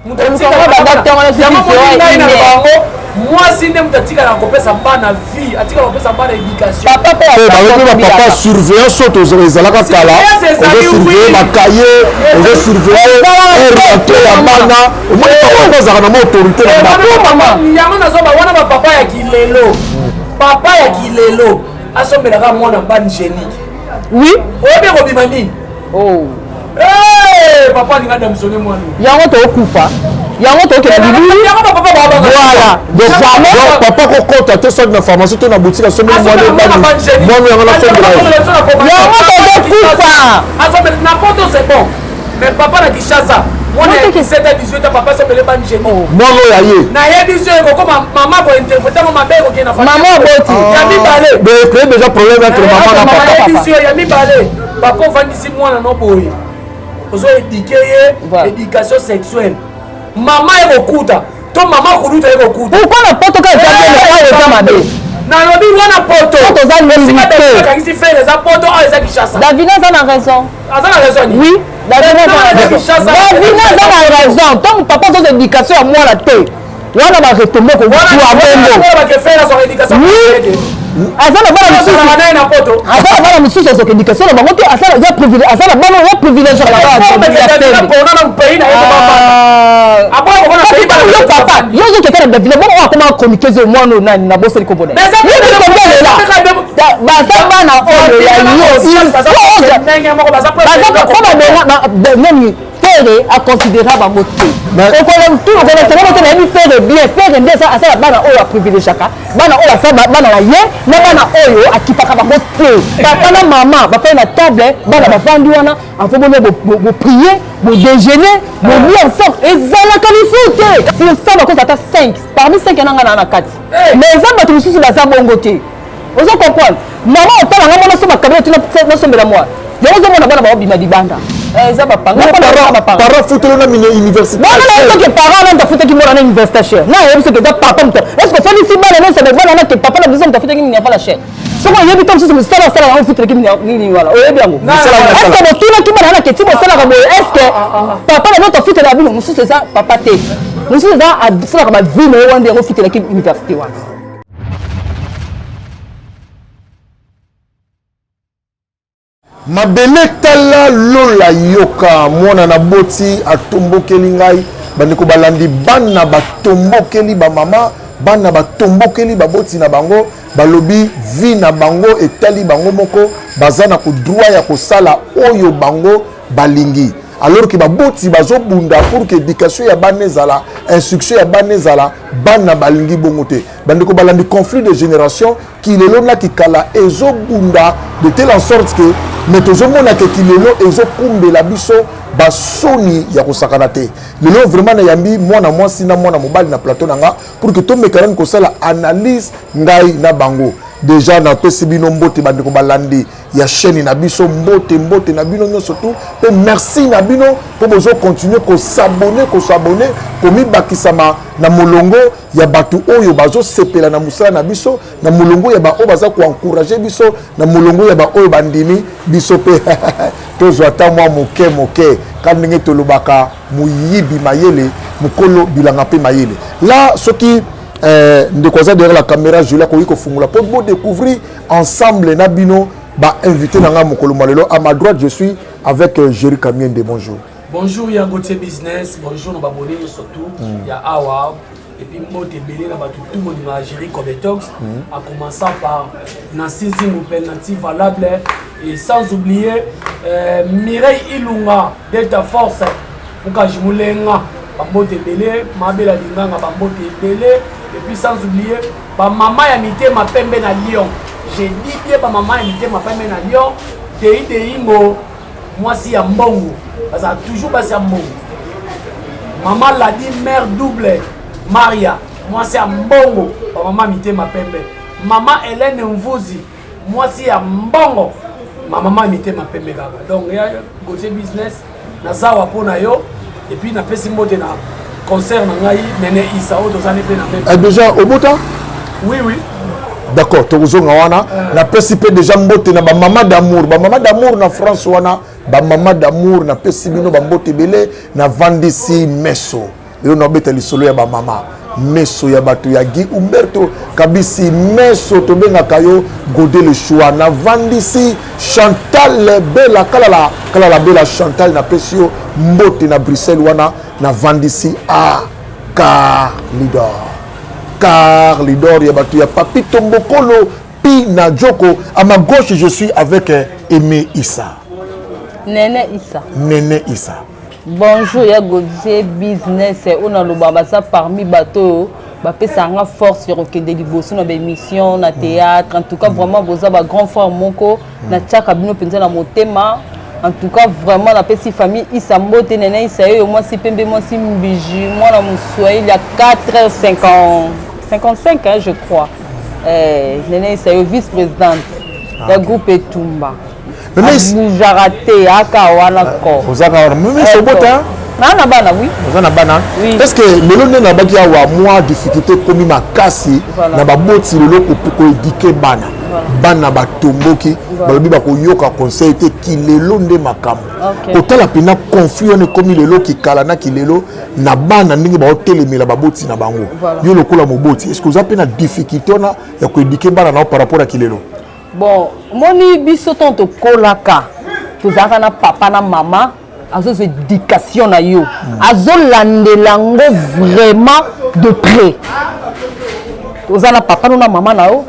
moi si ne m'atika na kopesa bana vie atika kopesa bana éducation papa surveillant saute aux ezalaka kala on surveiller ma cahier on surveiller orienter la bana au moins papa za na autorité na maman yama na zo ba wana ba papa ya kilelo asombelaka mwana bani génie oui obe ko bimani oh papa ninga damsone mwana yango to okufa yango to ke bibi voilà donc papa ko kota te so na pharmacie to na boutique so mo mwana yango na sombe yango to okufa asombela na poto c'est bon mais papa na Kishasa mwana 17 à 18 ans papa sombela bani génie mwana ya ye na yebiso ko koma maman ko interpréter mo mabeko ke na famille maman boti ya mibale mais créer déjà problème entre maman na papa yebiso ya mibale papa vandisi mwana no boye ozo éduquer éducation sexuelle maman ekokuta to maman kuruta ekokuta pourquoi na poto ka za mabe na lobi wana poto za limité kakisi faire za poto a za Kishasa Davina za na raison oui Davina za na raison donc papa zo éducation ya mwana te wana ba retomber ko wana ba ke faire son éducation azala bana mususu azoka éducation na bango te azala ya privilège azala bana ya privilège na papa yo zo ke kana Davina bon on comment communiquer zo mwana nani na boseli ko bona baza bana oyo ya yo faire à considérer bango te tout le monde na mi faire bien faire ndesa asala bana oyo a privilège ka bana oyo asala bana na ye na bana oyo akipaka bango te papa na maman ba faire na table bana ba vandi wana afo bo prier bo déjeuner bo lui ensemble ezala kalifute si ça ba ko ata 5 parmi 5 nanga na kati mais ça ba tout susu ba za bongo te ozo comprendre maman otala nga mona so ba kabela tu na sombela moi yo ozo mona bana ba obima dibanda ça va pas parents foutent na mine université non que parents na foutent ki mona na université cher na yo so que da papa mto est-ce que feli si bana non ça de bana na que papa na besoin de foutent ki mine fa la cher so ko yebi tom so mo sala na foutent ki mine wala o yebi yango est-ce que bo tuna ki bana na que ti mo sala ka bo est-ce que papa na non foutent la bino musu c'est ça papa te musu c'est ça a sala ka ba vie no wande ngo foutent ki université wana mabele tala lola yoka mwana na boti atombokeli ngai bandeko balandi bana batombokeli ba mama bana batombokeli baboti na bango balobi vi na bango etali bango moko baza na ko droit ya kosala oyo bango balingi alors que baboti bazobunda pour que éducation ya bana ezala instruction ya bana ezala bana balingi bongo te bandeko balandi conflit de génération qui lelo na kikala ezobunda de telle en sorte que mais tozomona ke kilelo ezokumbela biso basoni ya kosakana te lelo vraiment na yambi mwana mwasi na mwana mobali na plateau nanga pour que tomekanani kosala analyse ngai na bango déjà na pesi bino mbote bandeko balandi ya chaîne na biso mbote na bino nyonso tout pe merci na bino po bozo continuer ko s'abonner ko mibakisama na molongo ya batu oyo bazo sepela na musala na biso na molongo ya ba oyo baza ko encourager biso na molongo ya ba oyo bandimi biso pe tozwa ta mwa moke kandi ndenge tolobaka muyibi mayele mukolo bilanga pe mayele là ce qui ndeko derrière la caméra je la ko fungula pour vous découvrir ensemble na bino ba invité nanga mokolo malelo à ma droite je suis avec Jerry Kamiende. Bonjour. Bonjour ya Gauthier Business, bonjour nos abonnés surtout ya Awa et puis moi t'es là tout le monde m'a Jerry Cometox à commencer par Nancy Zimoupenanti valable et sans oublier Mireille Ilunga Delta Force pour que je moulenga Bambote belé ma belle linganga Bambote belé et puis sans oublier ba maman ya mité ma pembe na Lyon. J'ai dit bien ba maman ya mité ma pembe na Lyon. Dei ingo moi si ya mbongo. Parce que toujours pas si ya mbongo. Maman l'a dit mère double Maria. Moi si ya mbongo ba maman mité ma pembe. Maman Hélène Mvuzi. Moi si ya mbongo. Ma maman mité ma pembe gaga. Donc il y a Gauthier Business na zawa pona yo et puis na pesi mbote na concert na ngai Nene Issa o dozane pe na même. Déjà au Bota? Oui. D'accord, tozonga wana na pesi pe déjà mbote na ba maman d'amour na France wana ba maman d'amour na pesi bino ba mbote belé na vandisi meso. lelo na beta lisolo ya ba mama meso ya bato ya Guy Umberto Kabisi meso to benga kayo Godé le choix na vandisi Chantal Bella kala Bella Chantal na pesio mbote na Bruxelles wana na vandisi a car Lidor ya bato ya Papi Tombokolo pi na Joko. À ma gauche je suis avec Aimé Issa. Nene Issa. Nene Issa. Bonjour, ya Godé business on a le babasa parmi bateau ba pesa nga force sur que des liboso na émission na théâtre en tout cas vraiment boza ba grand frère moko na tchaka bino penza na motema en tout cas vraiment la petite famille Issa Mbote Nene Issa yo moi si pembe moi si mbiji moi na muswa il y a 4h55 hein, je crois Nene Issa yo vice-présidente du groupe Etumba. Vous raté aka wana ko. Vous avez même ce bota. Na bana oui. Vous na bana. Est-ce que melone na baki ya wa moi difficulté comme makasi na ba boti lelo ko éduquer bana. Bana ba tomboki balobi ba ko yoka conseil te kilelo nde makambo. Otala pena conflit on comme lelo ki kala na kilelo na bana ndingi ba hotelemela ba boti na bango. Yo lokola moboti. Est-ce que vous avez pena difficulté on ya ko éduquer bana na par rapport à kilelo? Bon, moni biso tonto kolaka tozaka na papa na mama azo éducation na yo azo landelango vraiment de près tozana papa na mama na yo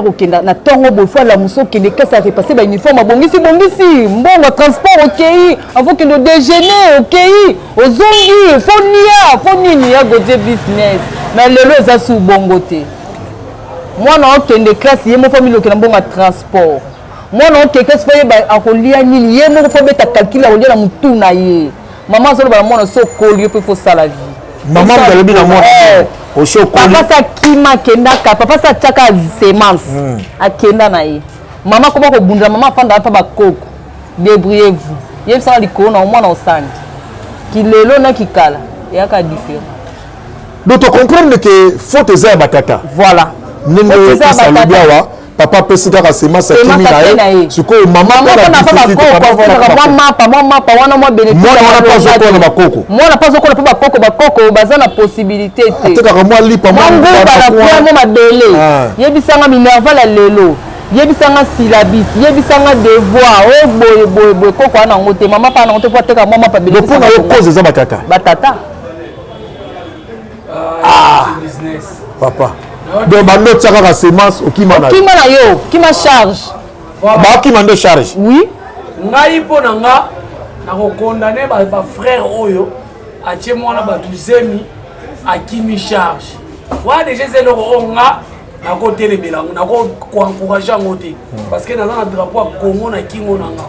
okenda na tongo bofo la muso kende kasa repasser ba uniforme bongisi mbongo transport okei avant que le déjeuner okei ozongi fo nini ya Godé business mais lelo za su bongo te. Moi non okende classe yemo famille okenda mbongo transport. Moi non okende classe foye ba akolia nini yemo fo beta calculer olia na mutu na ye. Maman zolo ba mona so kolio pe fo sala vie. Maman ngalobi na mona. O so kolio. Papa sa kima kenda ka papa sa chaka semence. Akenda na ye. Maman comment ko bundra maman fanda pa ba koko. Débrouillez-vous. Yem sa likolo na mona osandi. Kilelo na kikala. Yaka différent. Donc tu comprends que faut te faire batata. Voilà. Nengo Issa papa pesika ka sema sa kimi na ye siko maman na pas ko bakoko bazana possibilité te ateka moi lipa moi mabele yebisanga minerva la lelo yebisanga syllabus yebisanga devoir boy koko ana ngote maman pa na ngote po ateka moi pa bele pour na yo cause za batata business papa donc bando tsaka ka semence okima na yo kima charge ba kima ndo charge oui ngai pona nga na ko condamner ba frère oyo atie mwana ba duzemi akimi charge wa déjà c'est le nga na ko telemela na ko encourager ngote parce que na drapeau Congo na kingo na nga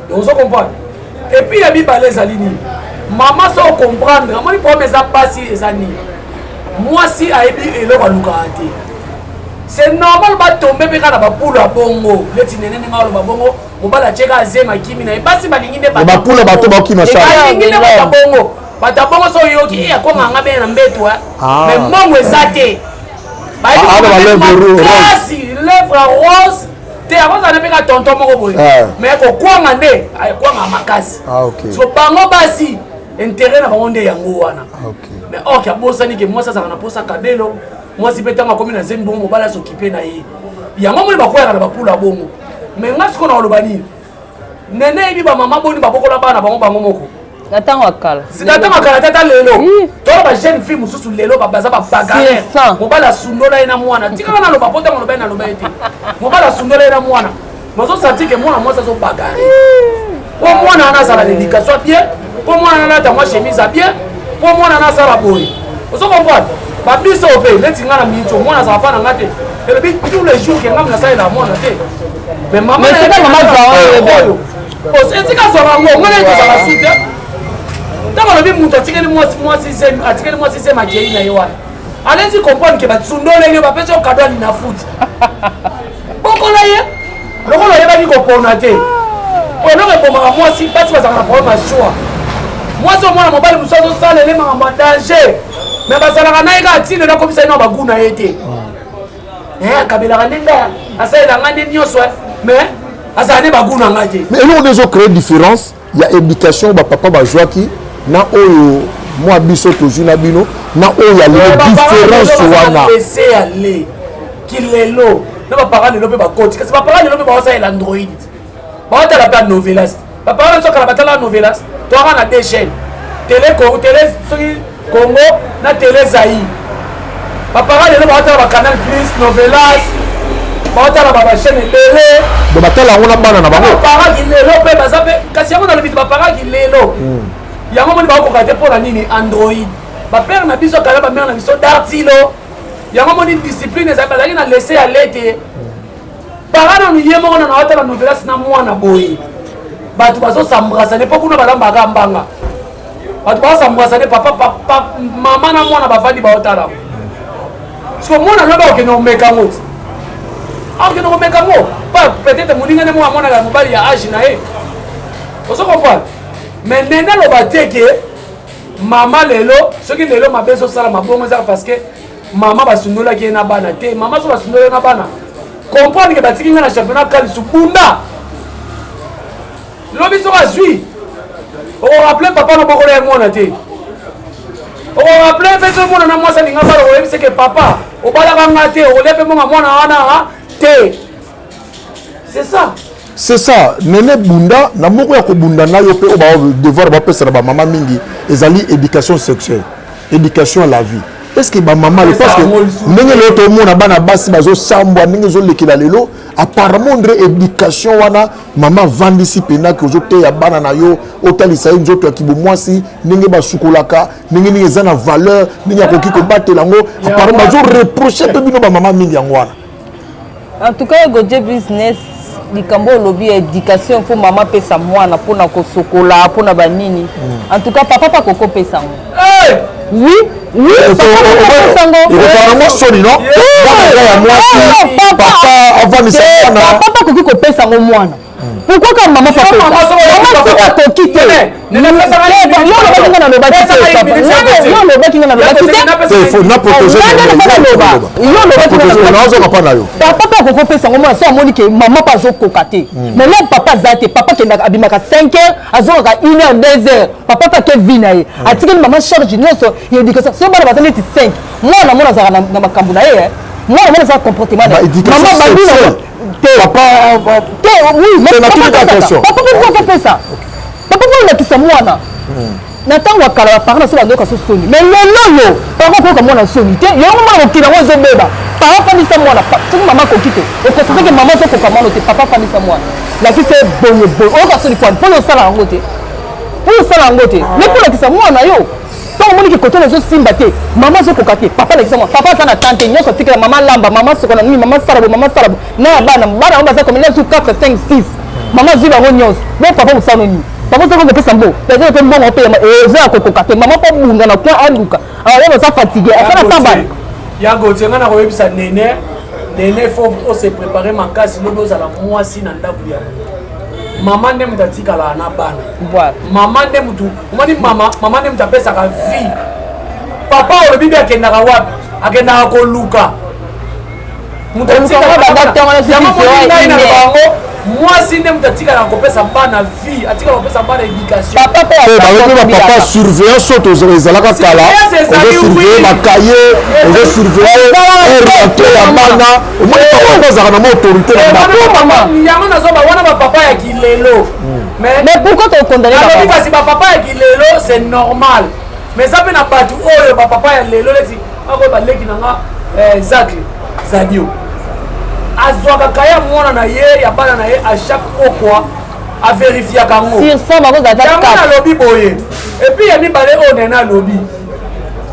donc on comprend et puis ya bi baleza lini maman so comprendre amani promesse a passer ezani moi si aibi eloko luka te c'est normal ba tomber pe kana ba pula bongo leti nene ngalo ba bongo mobala cheka azema kimi na basi balingi nde ba pula bato ba kima charge balingi nde ba bongo bata bongo so yoki ya ko nganga be na mbeto mais mongo ezate ba lèvre rose te avant ça ne peka tonton moko boy mais ko kwanga nde ay kwanga makasi so bango basi intérêt na bango nde yango wana mais ok abosani ke moi ça na posa kabelo moi si petanga komi na zembo mobala s'occuper na ye yango mo ba kwera na ba pula bongo mais nga siko na olobani nene bi ba mama boni ba bokola bana bango moko Natanga wakala. Natanga wakala tata lelo. Toi ba jeune fille mususu lelo ba baza ba bagarre. Mobala sundola ina mwana. Tika na loba pota ngoloba ina loba ete. Mobala sundola ina mwana. Mazo senti que mwana moi ça so bagarre. Pour mwana ana sala l'éducation bien. Pour mwana ana ta moi chemise bien. Pour mwana ana sala boy. Oso comprendre. Ba biso pe leti ngana mito mwana sa fa na ngate. Et puis tous les jours que ngam na sala na mwana te. Mais maman c'est pas maman ça. Oh, c'est tika so rango. Mwana ito sa la suite. Tant que le monde a tiré moi si c'est ma gueule na yoa. Allez-y comprendre que batsundole ne va pas faire cadeau ni na foot. Boko la ye. Loko la ye ba ni ko ponate. O no ko ma moi si pas ça na problème choix. Moi so moi na mobile musazo sala le ma danger. Mais ba sala na ega tine na komisa na baguna yete. Kabila kanenda asa ila ngande nyoso mais asa ne baguna ngate. Mais nous on déjà créé différence, il y a éducation ba papa ba joie qui na oyo moi biso tozwi na bino na oyo ya différence wana laisser aller kilelo na baparents lelo mpe bakoti kasi baparents lelo mpe baosalela android baotala mpe novelas baparents nsokala batala novelas toaka na deux chaînes télé soki Congo na télé Zaïre baparents lelo baotala bacanal plus novelas baotala bachaîne ebele batala yango na bana na bango baparents kilelo mpe baza mpe kasi yango nalobi baparents kilelo yango moni bakokoka te mpo na nini android bapere na biso kala bamere na biso dartilo yango moni discipline ezali bazalaki na laisser aller te parana ye moko na naotala novelas na mwana boye bato bazosambrasane mpo kuna balambaka mbanga bato bazosambrasane papa mama na mwana bafandi baotala so mwana loba okende omeka ngo ti okende omeka ngo peut-être moninga nde moko amonaka mobali ya age na ye ozo comprendre mais nene aloba te ke mama lelo soki lelo mabe ezosala mabongo ezaka parce que mama basundolaki ye na bana te mama so basundoli ye na bana comprendre ke batiki nga na championnat kalisu bunda lobi soko azwi okorappele papa na bokolo ya mwana te okorappele mpe so mwana na mwasi alinga bala okoyebise ke papa obalaka nga te okolia mpe monga mwana wana te c'est ça c'est ça nene bunda na moko ya kobunda na yo pe o ba devoir ba pesa na ba mama mingi ezali éducation sexuelle éducation à la vie est-ce que ba mama le parce que ndenge le to mona bana basi bazo sambwa ndenge zo lekela lelo apparemment ndre éducation wana mama vandisi pena que zo te ya bana na yo otalisa yo nzoto ya kibo mwasi ndenge basukolaka ndenge eza na valeur ndenge akoki ko batela ngo apparemment bazo reprocher pe bino ba mama mingi yango wana en tout cas Godje business likambo lobi éducation faut maman pesa mwana pona kosokola pona banini en tout cas papa pas koko pesa oui papa soni non papa papa koki kopesa ngo mwana pourquoi quand maman papa maman sika koki te papa akokopesa ngo mwana so amoni ke mama pa azokoka te mais là papa aza te papa kendaka abimaka 5 heures azokaka 1 heure 2 heures papa pa ke vi na ye atikeli mama charge nyonso ya éducation so bana baza neti 5 mwana mwana azalaka na makambo na ye mwana mwana azala comportement na mama babina papa olakisa mwana na ntango akala baparent na so bandoka so soni mais lelo parent okoyoka mwana soni te yango mwana mokili yango ezobeba parent fandisa mwana soki mama akoki te okosasaki mama azokoka mwana te papa fandisa mwana lakisa boye oyoka soni kwani mpona osala yango te mais mpo olakisa mwana yo ntango omoniki kotona ezosimba te mama azokoka te papa alakisa mwana papa aza na tante nyonso atikela mama lamba mama sokona nini mama salabo na ya bana yango baza komela zu 4 5 6 mama azwi bango nyonso bo papa mosano nini papa soko kopesa mbo peut-être mpe mbongo mpe eza ya kokoka te mama mpo bunga na point aluka alors baza fatigué asala tambana yango tie nga na koyebisa nene faut ose préparer makasi lobi ozala mwasi na ndako ya mama nde mutu atikala na bana mama nde mutu omoni mama nde mutu apesaka vie papa olobi mpe akendaka wapi akendaka koluka mutu atikala na bango mwasi nde mutu atikala kopesa bana vie atikala kopesa bana éducation papa surveillance oyo ezalaka kala ozosurveille bakaye ozosurveille orienté ya bana omoni papa ozalaka na mo autorité yango nazoba wana bapapa ya kilelo mais pourquoi tokondane alobi kasi bapapa ya kilelo c'est normal mais eza mpe na bato oyo bapapa ya lelo leti akoyo baleki nanga zadio azwaka kaya mwana na ye ya bana na ye a chaque okwa avérifiaka ngo yango nalobi boye epuis ya mibale oyo nene alobi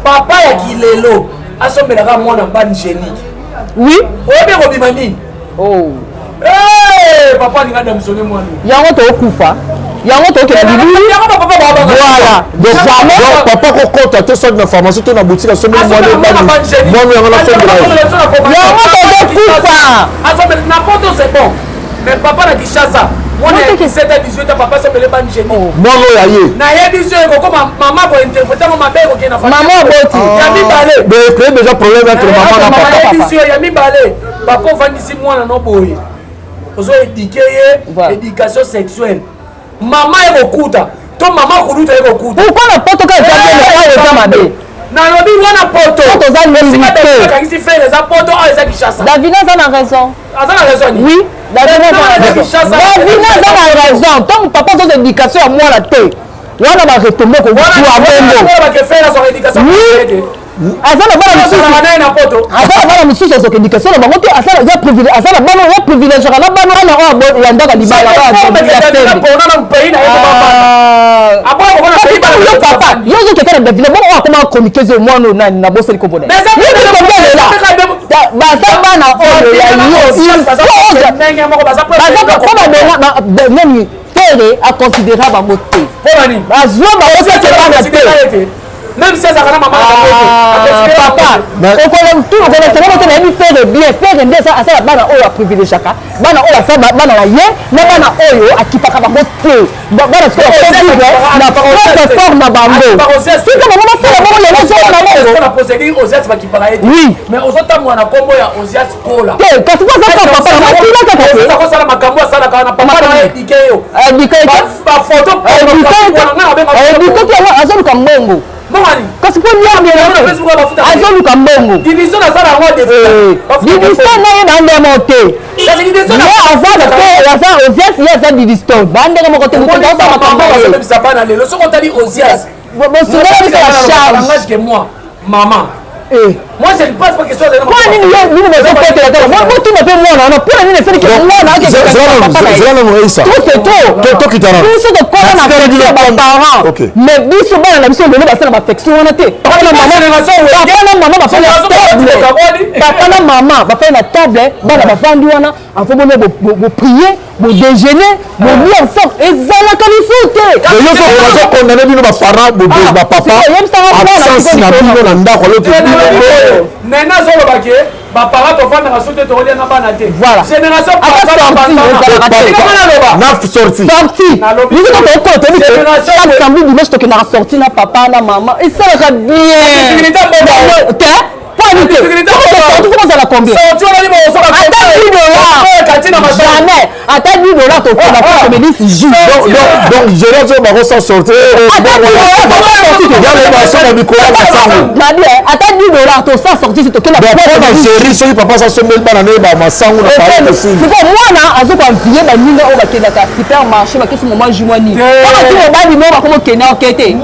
papa ya kilelo asombelaka mwana bani génique oui oyebi ekobima nini papa alinga damisone mwana yango tokufa yango tokela libulu voilà papa kokota te soki na pharmacie to na boutique asombi mwana yango nasombela yango tozokufa asombela na poto c'est bon mais papa na Kinshasa mwana ya 17 à 18 papa asombele bani génique mwana oyo aye nayebi so ekokoma mama kointerprete ngo mabe ekokende na mama oboti ya mibale créer déjà problème entre mama na papa nayebi so ya mibale papa ovandisi mwana no boye ozo éduquer ye éducation sexuelle mama ekokuta to mama kuduta eko kuta pourquoi na poto ka eza mabe nalobi wana poto oza limité kangisi frère eza poto oyo eza Kinshasa Davina aza na raison aza na raison ni oui Davina aza na raison donc papa oza éducation ya mwana te wana baretombe kozwa bongo aza na bana mosusu azoka éducation na bango te aza na bana ya privilégiaka na bana wana oyo ya ndaka libala yo ozokeka na Davina bongo oyo akoma communiqué mwana oyo nani na boseli kobona baza bana oyo ya nani tere aconsidéra bango te bazwa bango te même si ça kana mama papa okolo tout okolo sanga moto na yebi faire bien faire nde asala bana oyo aprivilégiaka bana oyo asala bana na ye na bana oyo akipaka bango te bana sikoyo na propre forme na bango sika bango basala bango lelo soko na bango na procédure Osias bakipaka ye oui mais ozotamwa na kombo ya Osias kola te kasi kwa sasa papa na matina kaka te sasa kwa sala makambo asala kana papa na éduqué yo éduqué ba photo éduqué azoluka mbongo kasi po azoluka mbongo division na ye na ndemo te aza Osias ye aza division bandenge moko te maman moi je ne pense pas que soit pour nini yo nini bezo peut-être là moi tout ne peut moi non pour nini c'est que moi na que to kitana tout ce que quoi na fait ba parents mais biso bana na biso ndelo basala affection wana te papa na maman bafai na table bana bafandi wana afo bona bo prier bo déjeuner bo lui ensemble ezalaka biso te yo ko condamner bino ba parents ba papa absence na bino na ndako lote nena zolo bake ba parents to fanda na sote to olia na bana te voilà génération papa na sorti nous ko ko to ni chaque samedi dimanche to ke na sorti na papa na maman et ça va bien jamais ata 10 $, tokola po communiste joue donc je vais dire bako sans sortir ata 10 $, to sans sortir si tokela chéri soki papa sa someli bana ne ba masangu na parole aussi siko mwana azoka vie ba ninga o bakendaka supermarché bakesi moment jumani kama ti ba bimo ba komo kenya okete le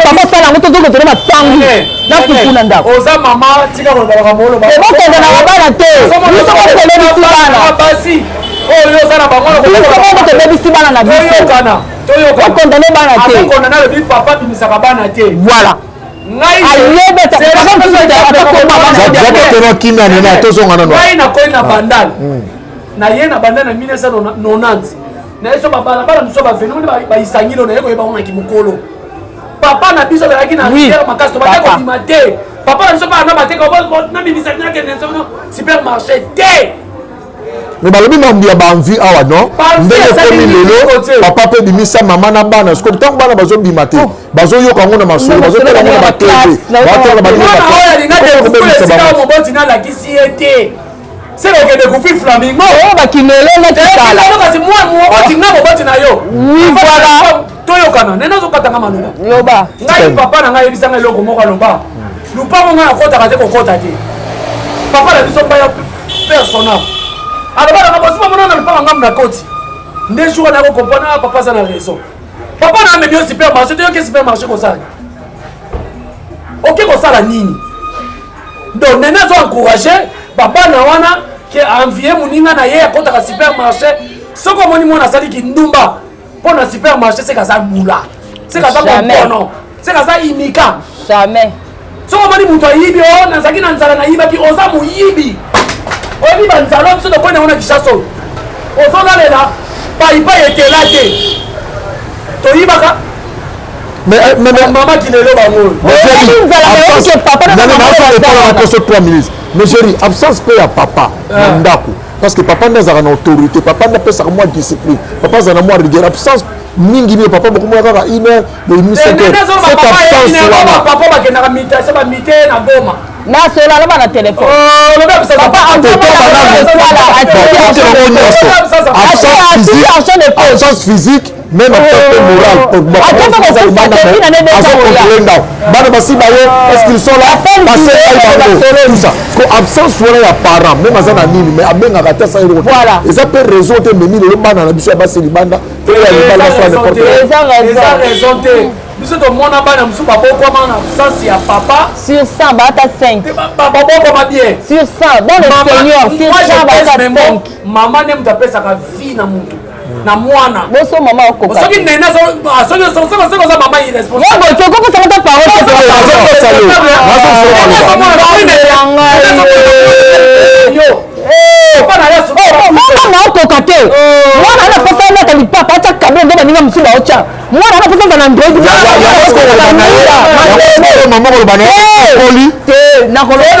papa sala moto zoko tona masangu na tukuna ndako oza mama tika ko ba molo ba okende na bana te biso ko kele bisi bana basi oyo sala bango ko ko kele bisi bana na biso toyo condamné bana te condamné le big papa bimisaka bana te voilà ngai nakoi na bandal na ye na bandal na 1990 na yeso babalabala miso baveni baisangilo na ye koyeba ngo na kimokolo papa na biso azalaki na rivière makasi tobate kondima te papa na biso mpa na bateka nabimisaki nakende supermarché te mais balobi mambi ya banvi awa non ndenge komi lelo papa mpe bimisa mama na bana sikoyo ntango bana bazobima te bazoyoka ngo na masolo bazotala ngo na batv batala balinga moboti nalakisi ye te se okende kufi flamingo bakimelelakasi moboti nga moboti na yo toyokana nene ozokatanga maloba loba ngai papa na ngai yebisanga eloko moko aloba lupango ngai akotaka te kokota te papa na biso mbaya personnable aloba nanga bosima monana lupango ngamu na koti nde jour wana yakokompona papa aza na raison papa na amemi yo supermarché toyoki supermarché kosala oke kosala nini donc nene azo encouragé babana wana ke envie moninga na ye akotaka supermarché soki omoni mwana asaliki ndumba mpo na supermarché seke aza mbula seke aza kompono seke aza imika jamais soki omoni moto ayibi o nazalaki na nzala nayibaki oza moyibi oyebi banzala biso tokoyi nango na kishasa oyo ozonalela paipai etela te toyibaka mama kilelo bango poso 3 minutes mais chéri absence mpe ya papa na ndako parce que papa nde azalaka na autorité papa nde apesaka mwa discipline papa azala na mwa rigueur absence mingi mie papa bokomoya kaka 1 heure de papa bakendaka mitase bamite na goma nasola loba na telefone absence physique même après moral bana basi baye est-ce qu'ils sont là tout ça ko absence wala ya parent même azana nini mais abengaka ta ça voilà eza pe raison te memi le bana na biso ya basi libanda pe ya libanda soit n'importe eza raison te biso to mona bana musu babokoma na absence ya papa sur 100 bata 5 babokoma bien sur 100 dans le Seigneur sur 100 bata 5 maman ne mutapesaka vie na mutu na mwana boso mama okoka soki nena soki za mama irresponsable yo boto ko sa ta parole mwana okoka te mwana anapesa alata lipapa atya kabelo nde baninga mosusu baotya mwana anapesa za na ndroidi nakoloote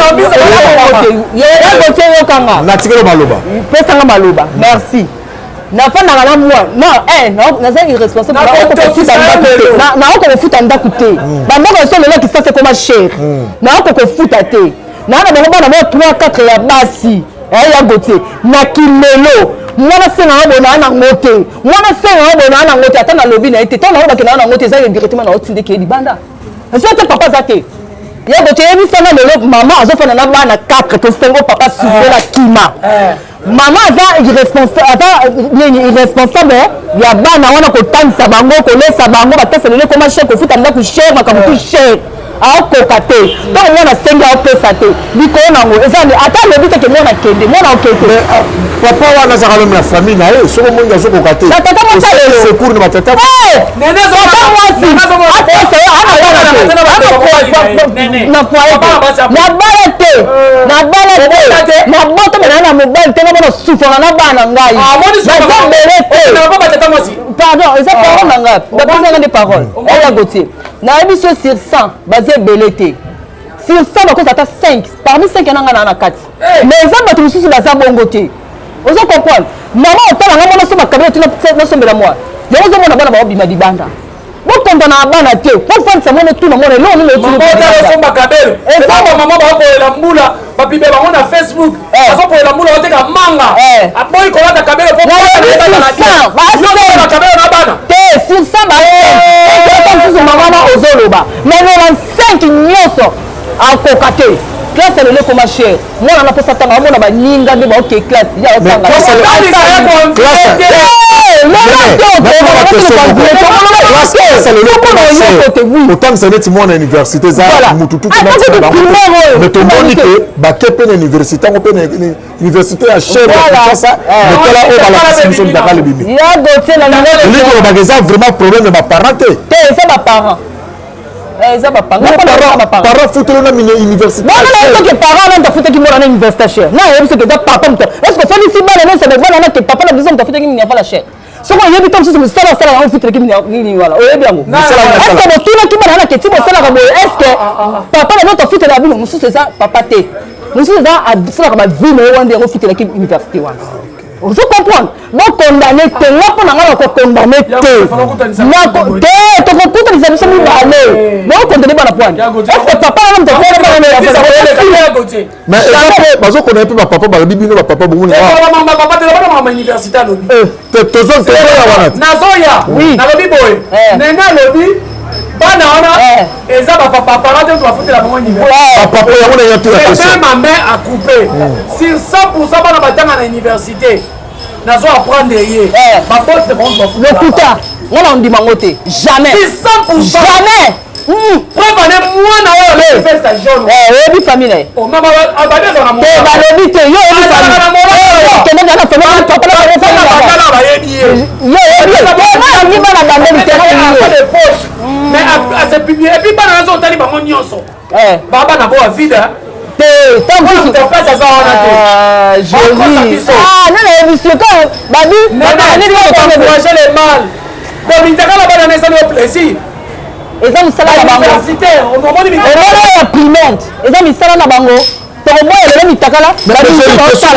yokanga natikelo maloba pesanga maloba merci nafandaka na mwa naza irresponsable naokokofuta ndako te bandako eso lelo kisasa ekoma chere naokokofuta te naa na bango bana mo 3-4 ya basi ya gote na kilelo mwana senga bona na ngote mwana senga bona na ngote ata na lobi na ete tona ba kena na ngote za directement na otinde ke libanda ça te papa za te ya gote yebi sana lelo mama azofana na bana 4 to 5 papa suivre la kima mama aza irresponsable ya bana wana kotanisa bango kolesa bango bateselele koma cher kofuta ndako cher makamutu cher aokoka te ntango mwana asengi aopesa te likolo nango ezani ata alobi teke mwana akende mwana okende papa wana azaka lome na famille na ye soko mongi azokoka te batata mwasi secours na batata papa mwasi na foye na bala te na boto mena na mobali te na bona sufana na bana ngai nazobele te pardon eza parole na ngai bapesanga nde parole oya gotier nayebi so sur 100 baza ebele te sur 100 bakoza ata 5 parmi 5 yananga na kati mais eza bato mosusu baza bongo te ozo comprendre mama otalanga mona so bakabela te nasombela mwa yango ozomona bana baobima libanda bokondana na bana te fofandisa mona tuna mona elonilomama bakoyela mbula bapibe bango na facebook bazokoyela mbula oteka manga aboyi kolata kabelo kabelo na bana te sur 100 bamosusu mamana ozoloba mais 95 nyonso akoka te classe elele ekoma chere mwana naposa tanga amona baninga nde baoke classe ya otanga otangisa neti mwana université eza mutu mais tomoni ke bake mpe na université yango mpe na université ya chere yakisasa metola oyo balakisi biso midakala ebimi elingi olobaka eza vraiment problème ya baparent te eza baparent eza parent futelo na université soki parent na mutafutaki mwana na université chere na yebi soki eza papa mutu estce osolisi bana nonsebe bana na ke papa na biso mutafutaki mini avala chere soko oyebi to mosusu mosala asala yango futelaki nini wana oyebi yango estce botunaki bana na keti bosalaka boye estce papa na biso tafutela bino mosusu eza papa te mosusu eza asalaka bavie na ye wana yango futelaki université wana ozo comprendre bokondane te nga mpo na nga nakokondane te tokokutanisa biso mibale bokondane bana pwani estce papa wana mais bazokondane mpe bapapa balobi bino bapapa bomoni nazoya nalobi boye nene alobi bana wana eza bapapa te bafutela bango ma main a coupé sur 100% bana batanga na université nazo apprendre ye babosi de bango lokuta ngana ondimango te jamais 100% jamais preuve ane mwana oyo festa jaune oyebi famille na ye balobi te yo oyebi famille bana bandeli te mais ase publie epuis bana nazo otali bango nyonso babana bo avide komitakala bana na esali yo plaisir eza misala na bango ya primente eza misala na bango tokoboya lelo mitakala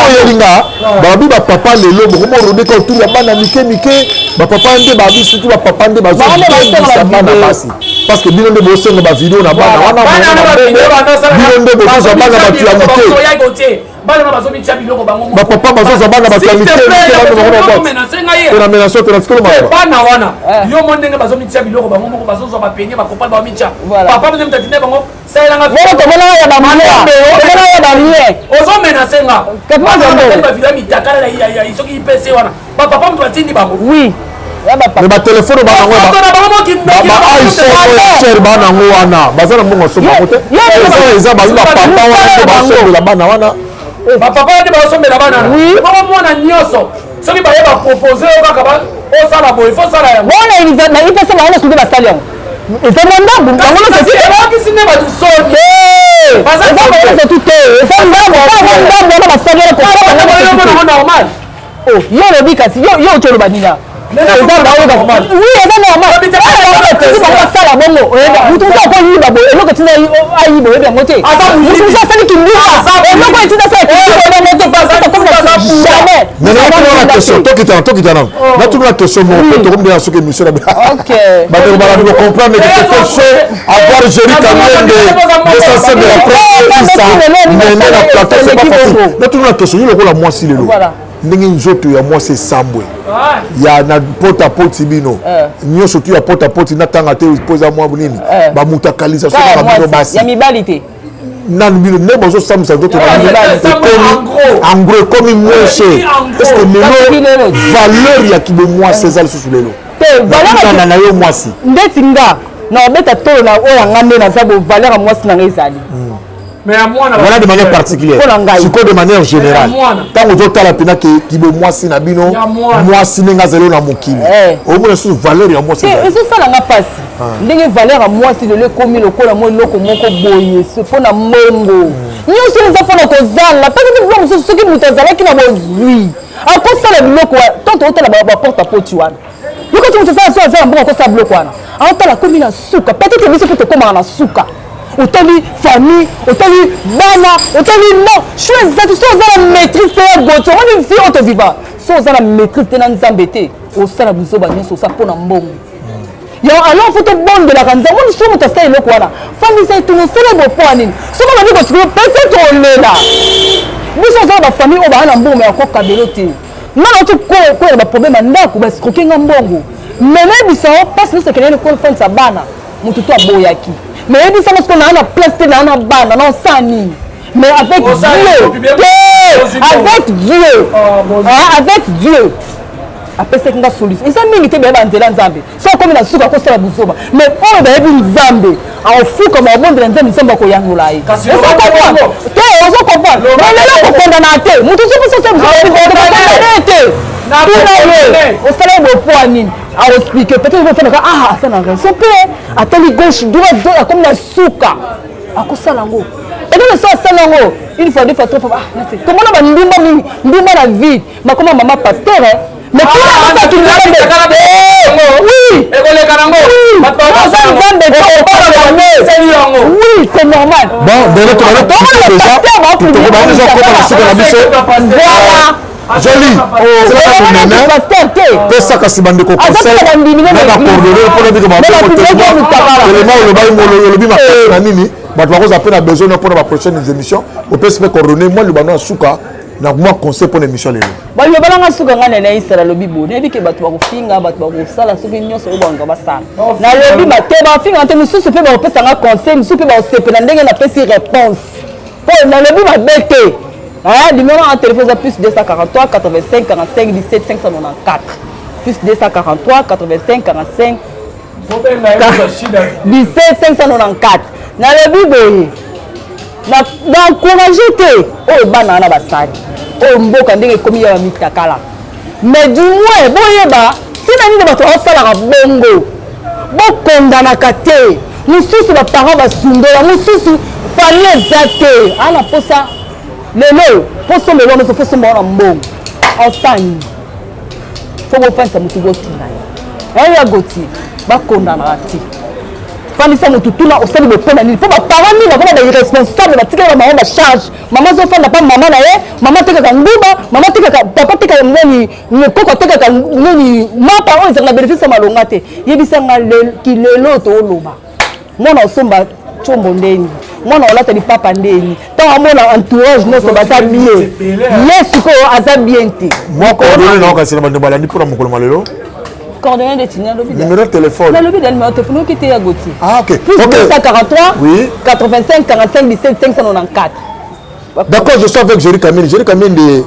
oyelinga babi bapapa lelo bokomorodeka autour ya bana mike bapapa nde babi surtout bapapa nde bazobisa bana basi parce que bino nde bosenga bavideo na bana wana bino nde bokozwa bana bato ya mike bana na bazo mitia biloko bango ba papa bazo za bana ba qualité na menace to na skolo ma bana wana yo mondenge bazo mitia biloko bango moko bazo zo ba penye ba kopal ba mitia papa mne mtatine bango ça nga volo to bona ya ba mwana ya ba mie ozo menace nga kapapa ba vila mitakala ya isoki IPC wana ba papa mtu atindi bango oui mais ba téléphone ba ngo cher bana ngo wana bazana mbongo so bakote eza ba papa wana ba so la bana wana ba papa de ba so la bana ba mwana nyoso soki ba yeba proposer o kaka ba o sala boy fo sala ya bona iliza na ipesa ba wana sundi ba sali yango eza mandambu bango no sesi ba kisine ba tu so eza ba so tout eza mandambu na ba sali ko normal oh yo lobi kasi yo cholo banina oui, c'est normal. Ça la bongo. Vous tous ça qu'on y va. Et donc tu n'as aïe bon bien monter. Vous tous ça c'est qui nous. Et donc tu n'as ça qui monter pas comme ça jamais. Mais là la question, toi qui t'en là tout la question mon to comme bien ce que monsieur là. OK. Bah on va comprendre que quelque chose avoir géré quand même de ça de la presse ça. Mais la plateau c'est pas facile. Là tout la question, il le moi si le lot. Voilà. Ndenge nzoto ya moi c'est sambwe ya na pota poti bino nyoso tu ya pota poti na tanga te poza moi bunini ba mutakaliza so ba bino basi ya mibalité nan bino ne bozo samsa nzoto na mibalité en gros comme moins cher parce que lelo valeur ya kibo moi César sous lelo te valeur na yo moi si ndeti nga na obeta tolo na oya ngande na zabo valeur ya moi si na ngezali. Mais à moi, voilà de manière particulière. C'est quoi de manière générale. Tant que tu as la peine qui veut moi si nabino, moi si n'enga zéro na mokili. Au moins sous valeur ya moi c'est. Et c'est ça la passe. N'enga valeur à moi si le commis le cola moi loko moko boye, c'est pour na mongo. Nous sommes les enfants de Kozala, parce que nous sommes ceux qui nous tazala qui na bozui. À cause ça le loko, tant que tu la porte à potuan. Yo quand tu ça ça bon ça bloc wana. En tant la commune na souka, peut-être que c'est pour te comment na souka. Otali famille, otali bana, otali non. Choisis ça, tu sais la maîtrise de la goto. On est vie auto vivant. Sans la maîtrise de l'anzambete, au sein de buzoba nyonso ça pour na mbongo. Yo alors faut te bon de la kanza. On dit somo tasta eloko wana. Famille ça tout no célèbre point nini. Somo ba dit que peut-être on est là. Nous sommes la famille on va na mbongo mais encore kabeloté. Non tu quoi ba problème ndako ba scroquer mbongo. Mais même ça passe nous c'est que les confrères ça bana. Mututu aboyaki. Mais il dit ça parce qu'on a la place de la bande, non sani. Mais avec Dieu, avec Dieu, avec Dieu. Après c'est une solution. Et ça mérite bien d'entrer dans Zambie. Ça comme la souka ko sala buzoba. Mais on va bien Zambie. En fou comme on monde dans Zambie samba ko yangola. Et ça comprendre. On se comprend. Mais là ko condamnaté. Mutu so ça vous au salaire de poignine à expliquer peut-être il va faire ça n'a raison père attends gauche droite comme la souka à quoi ça lango et donc ça lango une fois deux fois trois fois comment on va ndumba la vie mais comment maman pasteur mais comment ça tu oui oui c'est normal bon de l'autre déjà joli c'est ça que c'est bande ko conseil na ba coordonner pour dire que ma nini ba tu vas appeler besoin pour la prochaine émission au peut se coordonner moi le bana suka na moi conseil pour l'émission lelo ba yo balanga suka ngane na isara lobi bo ne bike batu ba ko finga batu ba ko sala soki nyonso o banga basala na lobi ba te ba finga te mususu pe ba opesa nga conseil mususu pe ba osepela ndenge na pesi réponse po na lobi ba bete. Numéro en téléphone plus 243 85 45 17 594 plus 243 85 45 17 594 na le bibo na encourager te o bana na basali o mboka ndenge komi ya mitakala mais du moins boyeba sina nini bato osala bongo bo kondana kate mususu ba parents basundola mususu famille zate ala posa lelo poso lelo no so foso mbona mbongo osani faut faire ça mutu gotuna ya goti ba kondana ati fani ça mutu tuna osali be pena ni po ba parents ni ba ba irresponsable ba tikela ba charge maman zo fanda pa maman na ye maman teka ka nguba maman teka ka papa teka nani mukoko teka ka nani ma parents za na bénéfice malonga te yebisa nga ki lelo to loba mona osomba chombo ndeni mwana olata li papa ndeni tant mona entourage nyonso baza bien ye sikoyo aza bien te moko ordonné na okasi na bando balandi mpona mokolo malelo coordonné de Tignan Lobby. Numéro de téléphone. Le lobby de numéro de téléphone qui était à Gauthier. Ah, ok. Plus Okay. 243 oui. 85 45 17 594. D'accord, je suis avec Jerry Kamine. Jerry Kamine de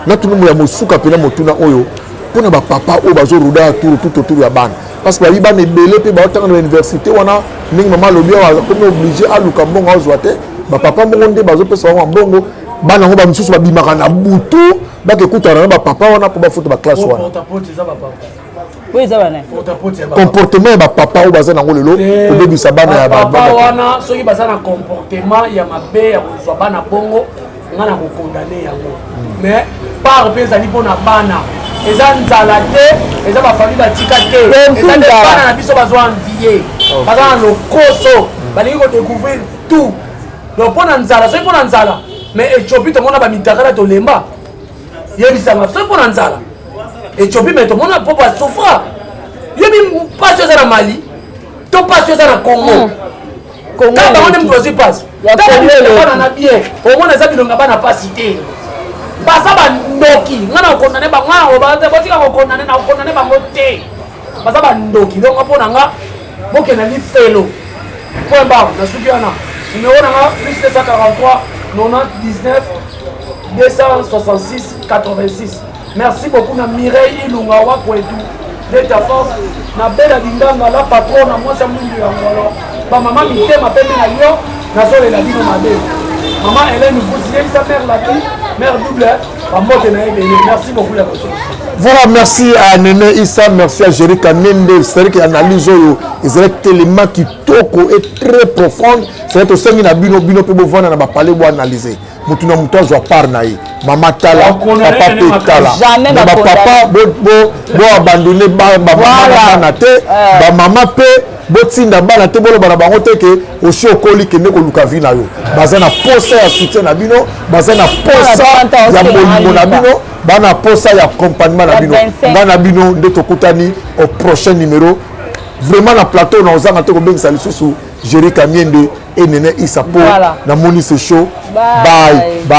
Natunumu ya Mosuka pena motuna oyo. Pona ba papa o bazo ruda tout autour ya ban. Parce que ba ne belé pe ba otanga na université wana ningi mama lobi wa comme obligé à luka mbongo azwate. Ba papa mbongo bazo pesa wa mbongo. Bana ngo ba misusu ba bimaka na butu. Ba ke kutana ba papa wana po ba foto ba classe wana. Oui, ça va né. Comportement ba papa ou baza nango lelo o bebisa bana ya ba papa wana soki baza na comportement ya mabe ya kozwa bana bongo nga na kokondane yango mais par mpe ezali mpona bana eza nzala te eza bafamille batika te eza nde bana na biso bazwa envie baza na lokoso balingi kodécouvrir tout donc mpona nzala soki mpona nzala mais ethiopie tomona bamitakala tolemba yebisanga soki mpona nzala Ethiopie mais tomona popo asouffra yebi pasi oza na Mali to pasi oza na Congo kaka bango nde mutu ozwi pasi tala bana na bien omona eza bilonga bana pasi te baza bandoki nga na okondane bango botika kokondane na okondane bango te baza bandoki donc mpona nga bokenda lifelo point bar nasuki wana numéro nanga plus 243 99 266 86. Merci beaucoup na Mireille Ilunga Wakwetu d'État force na Bella Dinganga la patronne moi ça mundu yango ba maman mitema pembe na yo na zole la bino mabe maman Hélène vous sa mère la vie mère double ba mote na yebe merci beaucoup la bonne. Voilà, merci à Néné Issa, merci à Jerry Kamende. C'est vrai qu'il analyse les éléments qui toko est très profonde. C'est vrai que c'est un bino bino peut voir na ba parler ou analyser. Mutuna muta zo par naï. Maman Tala, papa pe Tala. Jamais ba papa bo abandonner ba maman te, ba maman pe botinda bana te bolo bana bango te ke aussi okoli kende ko luka vi na yo. Bazana posa ya soutien na bino, bazana posa ya bolimo na bino. Bana posa ya accompagnement na bino bana bino nde tokutani au prochain numéro vraiment na plateau na ozanga te kobengisa lisusu Jerry Kamiende et Néné Issa po na moni ce show bye bye.